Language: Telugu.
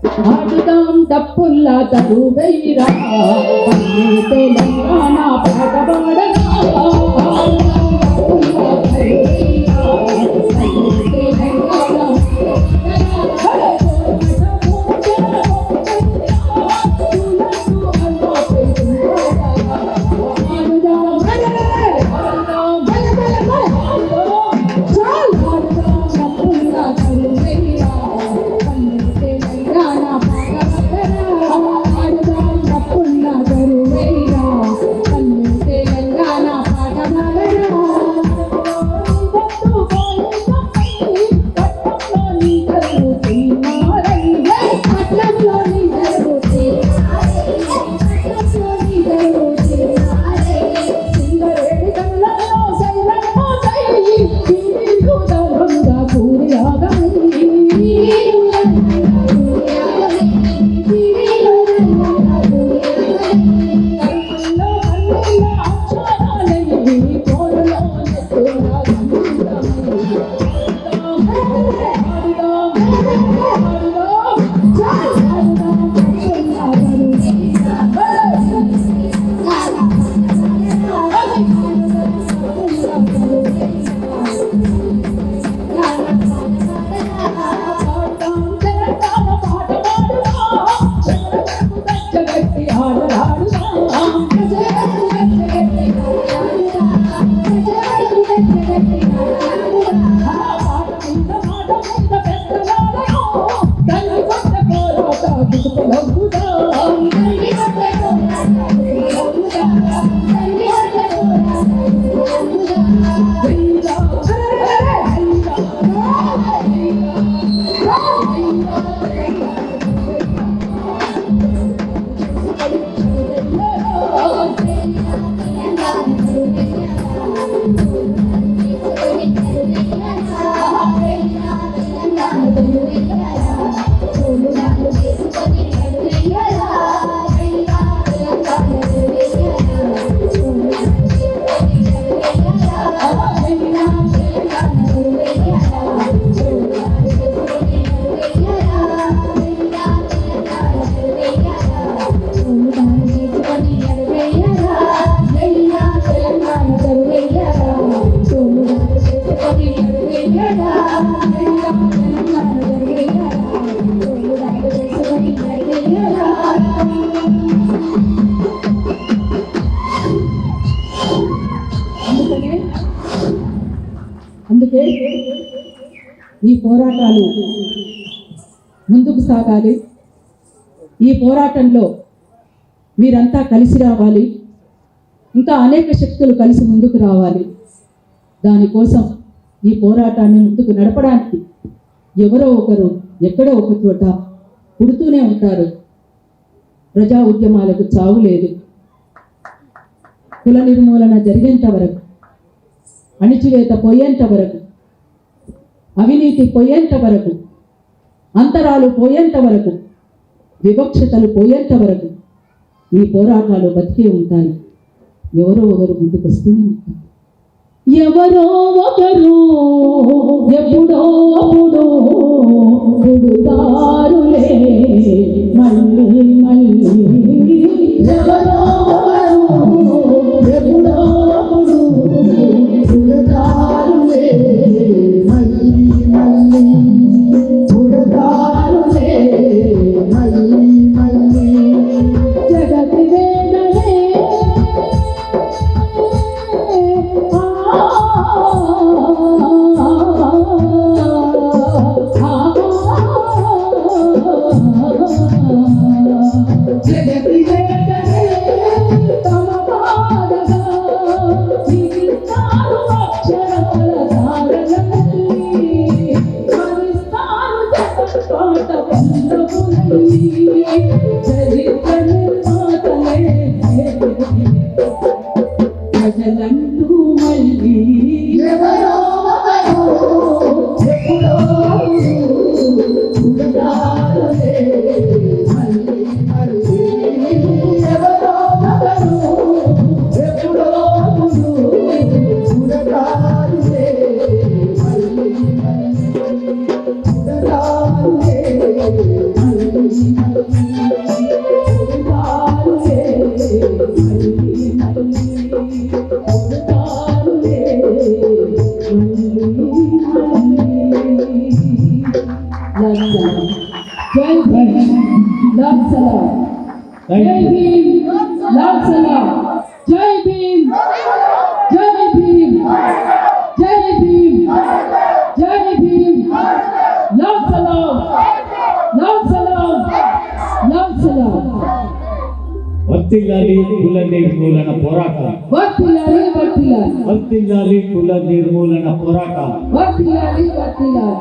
ఆడుదాం తప్పుల్లా తరువైరా తెలంగాణ పాట పాడరా అందుకే ఈ పోరాటాలు ముందుకు సాగాలి. ఈ పోరాటంలో మీరంతా కలిసి రావాలి. ఇంకా అనేక శక్తులు కలిసి ముందుకు రావాలి. దానికోసం ఈ పోరాటాన్ని ముందుకు నడపడానికి ఎవరో ఒకరు ఎక్కడో ఒక చోట పుడుతూనే ఉంటారు. ప్రజా ఉద్యమాలకు చావు లేదు. కుల నిర్మూలన జరిగేంత వరకు, అణిచివేత పోయేంత వరకు, అవినీతి పోయేంత వరకు, అంతరాలు పోయేంత వరకు, వివక్షతలు పోయేంత వరకు ఈ పోరాటాలు బతికే ఉంటాయి. ఎవరో ఒకరు ముందుకు వస్తూనే ఉంటారు. ఎవరో ఒకరు ఎప్పుడో అప్పుడు పుడుతారులే మళ్ళీ మళ్ళీ. ఎవరో ఒకరు ఎప్పుడో అప్పుడు పుడుతారులే మళ్ళీ మళ్ళీ. పుడుతారులే మళ్ళీ మళ్ళీ. జగతి వేదనే ప్రజలంటూ మళ్ళీ ఎవరో ఎప్పుడో పుడతారులే మళ్ళీ మళ్ళీ. ఎవరో ఎప్పుడో పుడతారులే మళ్ళీ మళ్ళీ. పుడతారులే మళ్ళీ जय भीम लाल सलाम जय भीम लाल सलाम जय भीम जय भीम जय भीम जय भीम लाल सलाम लाल सलाम लाल सलाम వర్ధిల్లాలి కుల నిర్మూలన పోరాటం వర్ధిల్లాలి వర్ధిల్లాలి వర్ధిల్లాలి కుల నిర్మూలన పోరాటం వర్ధిల్లాలి వర్ధిల్లాలి